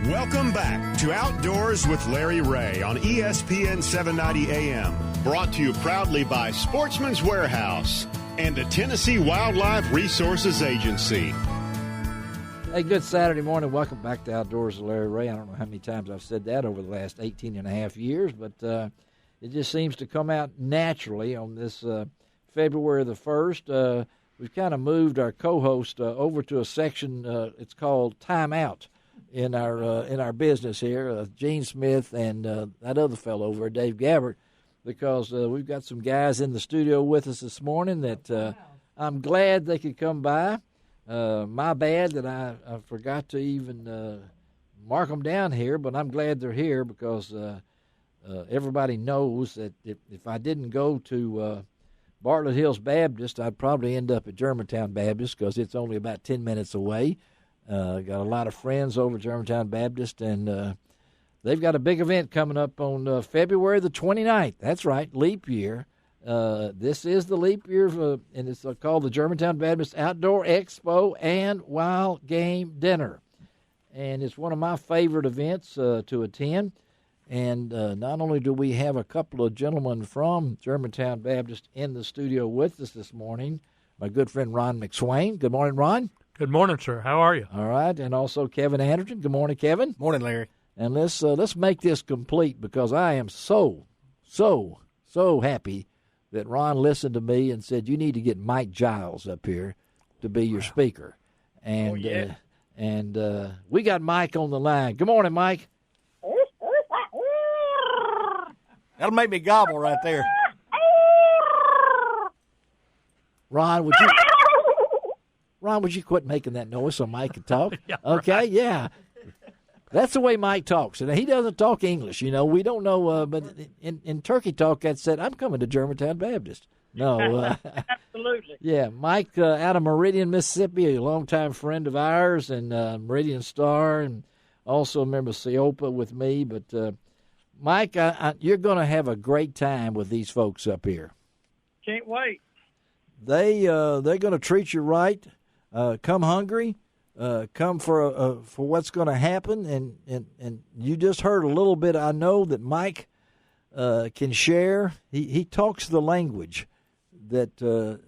Welcome back to Outdoors with Larry Ray on ESPN 790 AM. Brought to you proudly by Sportsman's Warehouse and the Tennessee Wildlife Resources Agency. Hey, good Saturday morning. Welcome back to Outdoors with Larry Ray. I don't know how many times I've said that over the last 18 and a half years, but it just seems to come out naturally on this February the 1st. We've kind of moved our co-host over to a section, it's called Time Out. In our business here, Gene Smith and that other fellow over, Dave Gabbert, because we've got some guys in the studio with us this morning that I'm glad they could come by. My bad that I forgot to even mark them down here, but I'm glad they're here because everybody knows that if I didn't go to Bartlett Hills Baptist, I'd probably end up at Germantown Baptist because it's only about 10 minutes away. Got a lot of friends over at Germantown Baptist, and they've got a big event coming up on February the 29th. That's right, leap year. This is the leap year, and it's called the Germantown Baptist Outdoor Expo and Wild Game Dinner. And it's one of my favorite events to attend. And not only do we have a couple of gentlemen from Germantown Baptist in the studio with us this morning, my good friend Ron McSwain. Good morning, Ron. Good morning, sir. How are you? All right, and also Kevin Anderton. Good morning, Kevin. Morning, Larry. And let's make this complete because I am so happy that Ron listened to me and said you need to get Mike Giles up here to be your speaker. And we got Mike on the line. Good morning, Mike. That'll make me gobble right there. Ron, would you quit making that noise so Mike can talk? Yeah, okay, right. Yeah. That's the way Mike talks. And he doesn't talk English, We don't know, but in Turkey talk, that said, I'm coming to Germantown Baptist. No. Absolutely. Yeah, Mike out of Meridian, Mississippi, a longtime friend of ours, and Meridian Star, and also a member of SEOPA with me. But, Mike, you're going to have a great time with these folks up here. Can't wait. They're going to treat you right. Come hungry. Come for what's going to happen, and you just heard a little bit. I know that Mike can share. He talks the language that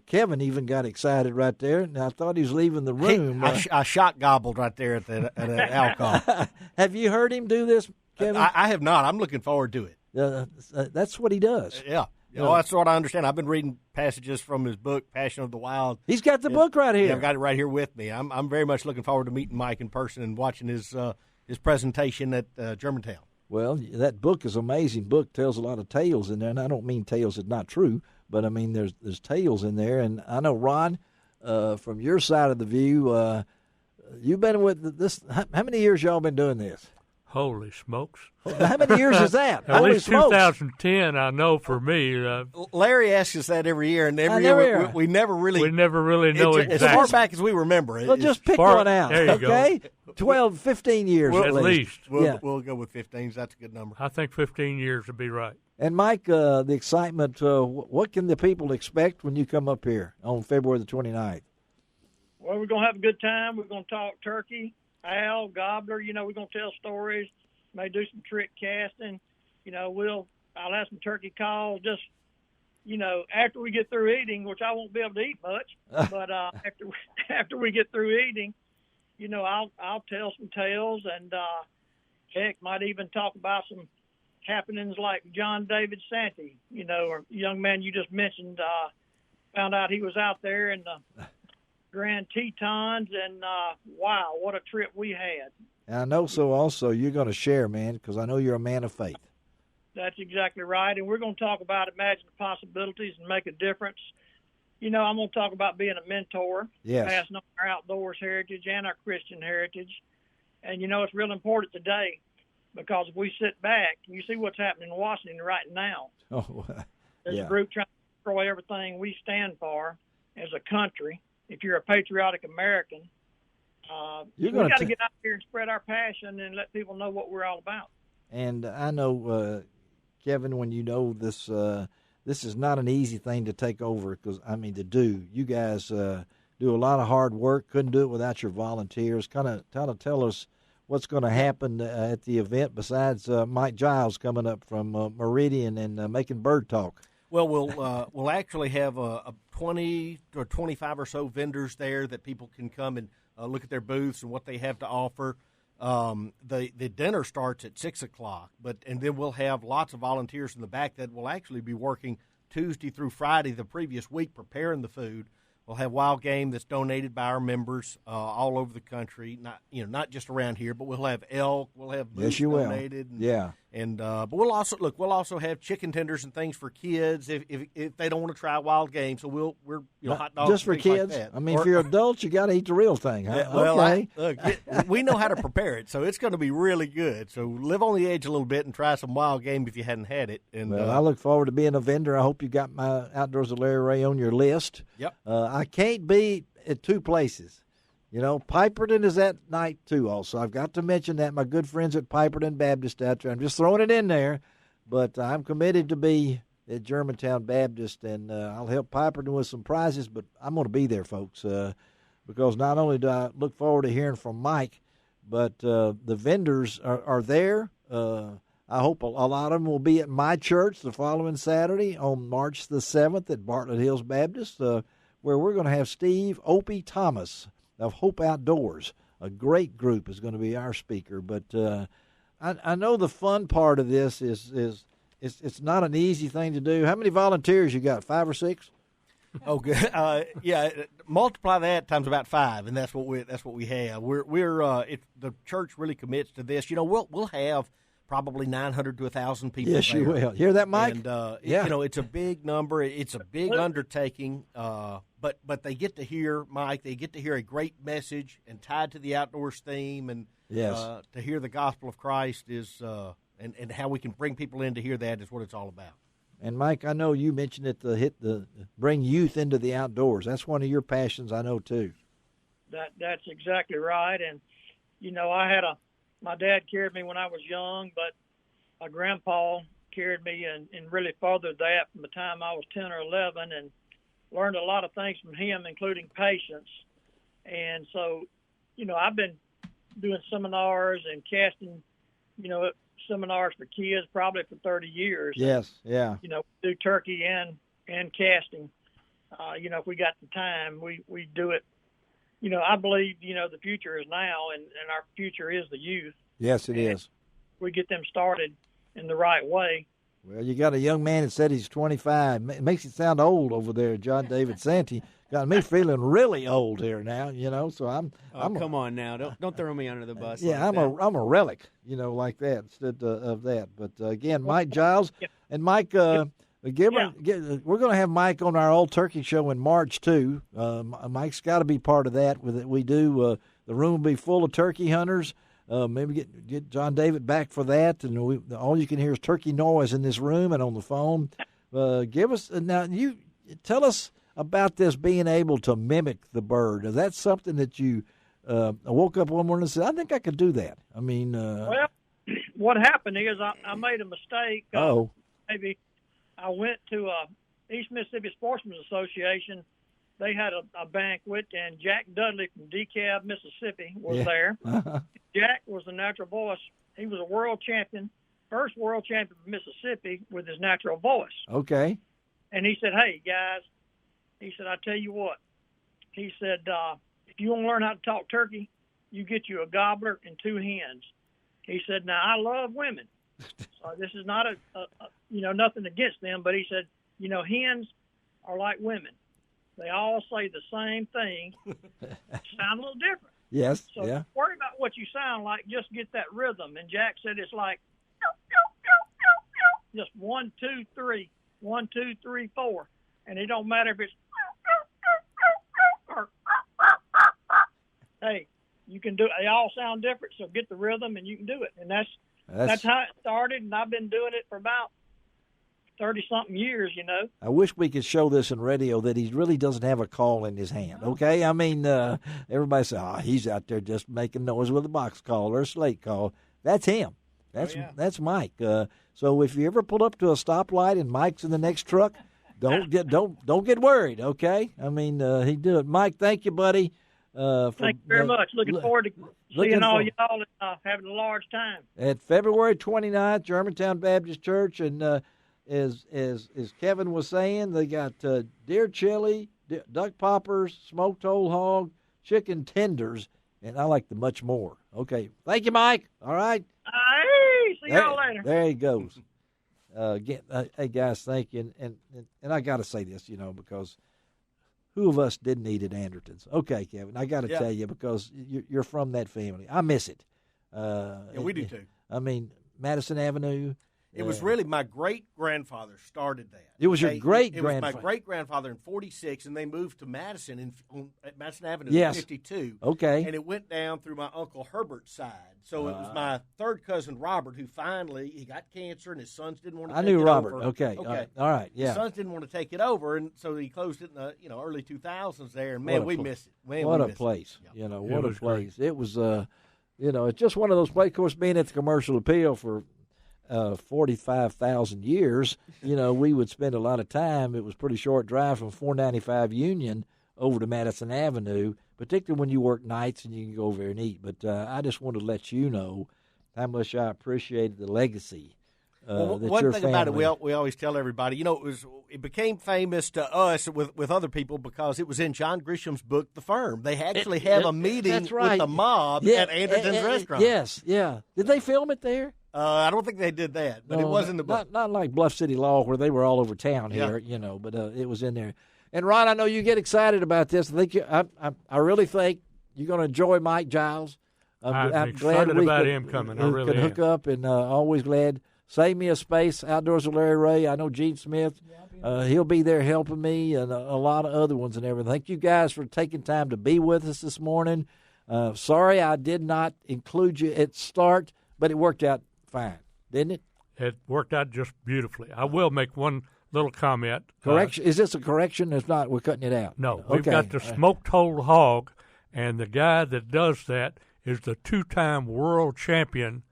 Kevin even got excited right there. And I thought he was leaving the room. I shot gobbled right there at the alcohol. Have you heard him do this, Kevin? I have not. I'm looking forward to it. That's what he does. Yeah. Oh, that's what I understand. I've been reading passages from his book, Passion of the Wild. He's got the book right here. Yeah, I've got it right here with me. I'm very much looking forward to meeting Mike in person and watching his presentation at Germantown. Well, that book is an amazing book. Tells a lot of tales in there, and I don't mean tales that's not true, but I mean there's tales in there. And I know, Ron, from your side of the view, you've been with this. How many years y'all been doing this? Holy smokes. How many years is that? At least 2010, I know for me. Larry asks us that every year, and every year we never really know exactly. As far back as we remember. Well, just pick one out, there you okay? go. 12, 15 years at least. We'll go with 15. That's a good number. I think 15 years would be right. And, Mike, the excitement, what can the people expect when you come up here on February the 29th? Well, we're going to have a good time. We're going to talk turkey. Owl, gobbler, we're going to tell stories, may do some trick casting. I'll have some turkey calls just, after we get through eating, which I won't be able to eat much, but after we get through eating, I'll tell some tales and, heck, might even talk about some happenings like John David Santee, or young man you just mentioned, found out he was out there in the Grand Tetons, and wow, what a trip we had. And I know so also you're going to share, man, because I know you're a man of faith. That's exactly right, and we're going to talk about imagine the possibilities and make a difference. I'm going to talk about being a mentor, passing on our outdoors heritage and our Christian heritage. And, it's real important today because if we sit back, you see what's happening in Washington right now. Oh, There's a group trying to destroy everything we stand for as a country. If you're a patriotic American, we've got to get out here and spread our passion and let people know what we're all about. And I know, Kevin, when this, this is not an easy thing to take over to do. You guys do a lot of hard work. Couldn't do it without your volunteers. Kind of tell us what's going to happen at the event besides Mike Giles coming up from Meridian and making bird talk? Well, we'll actually have a 20 or 25 or so vendors there that people can come and look at their booths and what they have to offer. The dinner starts at 6:00, and then we'll have lots of volunteers in the back that will actually be working Tuesday through Friday the previous week preparing the food. We'll have wild game that's donated by our members all over the country, not just around here, but we'll have elk, we'll have moose donated. But we'll also have chicken tenders and things for kids if they don't want to try wild game. So we're hot dogs just for kids. Like that. I mean, if you're adults, you got to eat the real thing. Huh? Well, okay. Look, we know how to prepare it, so it's going to be really good. So live on the edge a little bit and try some wild game if you hadn't had it. And I look forward to being a vendor. I hope you got my Outdoors with Larry Ray on your list. Yep. I can't be at two places. Piperton is that night, too, also. I've got to mention that. My good friends at Piperton Baptist out there. I'm just throwing it in there. But I'm committed to be at Germantown Baptist, and I'll help Piperton with some prizes, but I'm going to be there, folks, because not only do I look forward to hearing from Mike, but the vendors are there. I hope a lot of them will be at my church the following Saturday on March the 7th at Bartlett Hills Baptist, where we're going to have Steve Opie Thomas of Hope Outdoors. A great group is going to be our speaker. But I know the fun part of this is it's not an easy thing to do. How many volunteers you got, 5 or 6? Oh, good. Multiply that times about 5, and that's what we have. The church really commits to this. We'll have probably 900 to 1,000 people. Yes, there. you will. Hear that, Mike? And yeah. It's a big number. It's a big undertaking. But they get to hear Mike. They get to hear a great message and tied to the outdoors theme, and to hear the gospel of Christ is and how we can bring people in to hear that is what it's all about. And Mike, I know you mentioned it to bring youth into the outdoors. That's one of your passions, I know too. That's exactly right. And my dad carried me when I was young, but my grandpa carried me and really furthered that from the time I was 10 or 11, and learned a lot of things from him, including patience. And so, I've been doing seminars and casting, seminars for kids probably for 30 years. Yes, yeah. Do turkey and casting. If we got the time, we do it. I believe, the future is now, and our future is the youth. Yes, it is. We get them started in the right way. Well, you got a young man that said he's 25. It makes it sound old over there, John David Santee. Got me feeling really old here now, So I'm come on now, don't throw me under the bus. Yeah, like I'm a relic, like that instead of that. But again, Mike Giles and Mike, we're going to have Mike on our Old Turkey Show in March too. Mike's got to be part of that. We do. The room will be full of turkey hunters. Maybe get John David back for that, and all you can hear is turkey noise in this room and on the phone. You tell us about this being able to mimic the bird. Is that something that you woke up one morning and said, I think I could do that? I mean, well, what happened is I made a mistake. Maybe I went to East Mississippi Sportsman's Association. They had a banquet, and Jack Dudley from DeKalb, Mississippi, was there. Jack was the natural voice. He was a world champion, first world champion of Mississippi with his natural voice. Okay. And he said, hey, guys, he said, I tell you what. He said, if you want to learn how to talk turkey, you get you a gobbler and 2 hens. He said, now, I love women. So this is not nothing against them, but he said, hens are like women. They all say the same thing, sound a little different. Yes, so yeah. Don't worry about what you sound like, just get that rhythm. And Jack said it's like just 1, 2, 3, 1, 2, 3, 4. And it don't matter if it's or hey, you can do it. They all sound different, so get the rhythm and you can do it. And that's how it started, and I've been doing it for about 30-something years, I wish we could show this in radio that he really doesn't have a call in his hand, okay? I mean, everybody says, he's out there just making noise with a box call or a slate call. That's him. That's Mike. So if you ever pull up to a stoplight and Mike's in the next truck, don't get worried, okay? I mean, he do it. Mike, thank you, buddy. Thank you very much. Looking forward to seeing all y'all and having a large time. At February 29th, Germantown Baptist Church, and as Kevin was saying, they got deer chili, duck poppers, smoked whole hog, chicken tenders, and I like the much more. Okay. Thank you, Mike. All right. Hey, see y'all later. There he goes. Hey, guys, thank you. And I got to say this, because who of us didn't eat at Anderton's? Okay, Kevin, I got to tell you, because you're from that family. I miss it. We do too. I mean, Madison Avenue. It was really my great-grandfather started that. It was your great-grandfather. It was my great-grandfather in 46, and they moved to Madison at Madison Avenue in 52. Okay. And it went down through my Uncle Herbert's side. So it was my third cousin, Robert, who he got cancer, and his sons didn't want to take it over. I knew Robert. Okay. All right. Yeah. His sons didn't want to take it over, and so he closed it in the early 2000s there. And, man, we miss it. What a place. What a place. It was, it's just one of those places. Of course, being at the Commercial Appeal for 45,000 years, we would spend a lot of time. It was a pretty short drive from 495 Union over to Madison Avenue, particularly when you work nights and you can go over there and eat. But I just wanted to let you know how much I appreciated the legacy. One thing about it, we always tell everybody, it became famous to us with other people because it was in John Grisham's book, The Firm. They actually have a meeting with the mob at Anderton's restaurant. Yes, yeah. Did they film it there? I don't think they did that, but it was in the book. Not like Bluff City Law where they were all over town here, but it was in there. And, Ron, I know you get excited about this. I really think you're going to enjoy Mike Giles. I'm excited about him coming. I really can hook up, and always glad. Save me a space, Outdoors with Larry Ray. I know Gene Smith. He'll be there helping me, and a lot of other ones and everything. Thank you guys for taking time to be with us this morning. Sorry I did not include you at start, but it worked out fine, didn't it? It worked out just beautifully. I will make one little comment. Correction? Is this a correction? If not, we're cutting it out. No, we've got the smoked whole hog, and the guy that does that is the two-time world champion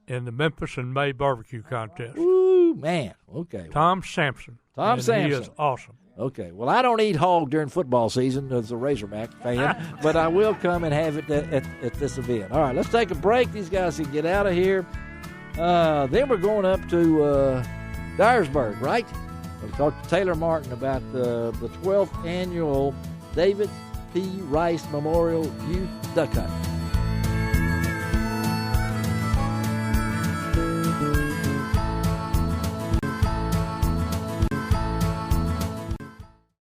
in the Memphis and May barbecue contest. Ooh, man. Okay. Tom Sampson. Sampson. He is awesome. Okay. Well, I don't eat hog during football season as a Razorback fan, but I will come and have it at this event. All right, let's take a break. These guys can get out of here. Then we're going up to Dyersburg, right? We'll talk to Taylor Martin about the 12th annual David P. Rice Memorial Youth Duck Hunt.